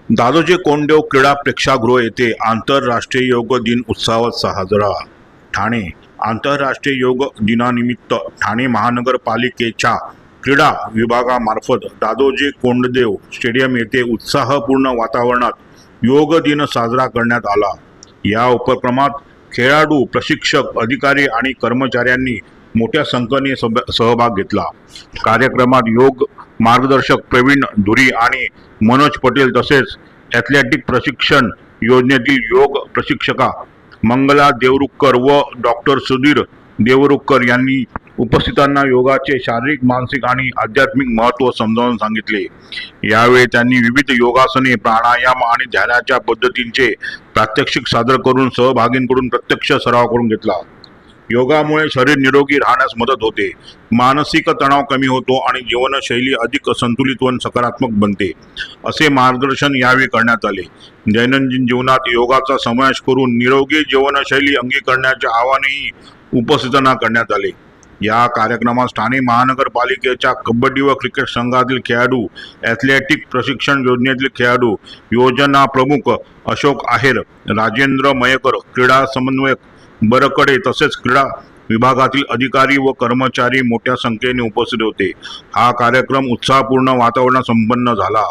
दादोजी कोंडदेव क्रीडा प्रेक्षागृह येथे आंतरराष्ट्रीय योग दिन उत्साहात साजरा. ठाणे. आंतरराष्ट्रीय योग दिनानिमित्त ठाणे महानगरपालिकेच्या क्रीडा विभागामार्फत दादोजी कोंडदेव स्टेडियम येथे उत्साहपूर्ण वातावरणात योग दिन साजरा करण्यात आला. या उपक्रमात खेळाडू, प्रशिक्षक, अधिकारी आणि कर्मचाऱ्यांनी मोठ्या संख्येने सहभाग घेतला. कार्यक्रमात योग मार्गदर्शक प्रवीण धुरी आणि मनोज पटेल तसेच ॲथलेटिक प्रशिक्षण योजनेतील योग प्रशिक्षका मंगला देवरुखकर व डॉक्टर सुधीर देवरुखकर यांनी उपस्थितांना योगाचे शारीरिक, मानसिक आणि आध्यात्मिक महत्त्व समजावून सांगितले. यावेळी त्यांनी विविध योगासने, प्राणायाम आणि ध्यानाच्या पद्धतींचे प्रात्यक्षिक सादर करून सहभागींकडून प्रत्यक्ष सराव करून घेतला. योगामुळे शरीर निरोगी राहण्यास मदत होते, मानसिक तणाव कमी होतो आणि जीवनशैली अधिक संतुलित व सकारात्मक बनते, असे मार्गदर्शन यावेळी करण्यात आले. दैनंदिन जीवनात योगाचा समावेश करून निरोगी जीवनशैली अंगीकारण्याचे आवाहनही उपस्थितांना करण्यात आले. या कार्यक्रमास ठाणे महानगरपालिकेच्या कबड्डी व क्रिकेट संघातील खेळाडू, ॲथलेटिक प्रशिक्षण योजनेतील खेळाडू, योजना प्रमुख अशोक आहेर, राजेंद्र मयेकर, क्रीडा समन्वयक बरकडे तसेच क्रीडा विभागातील अधिकारी व कर्मचारी मोठ्या संख्येने उपस्थित होते. हा कार्यक्रम उत्साहपूर्ण वातावरणात संपन्न झाला.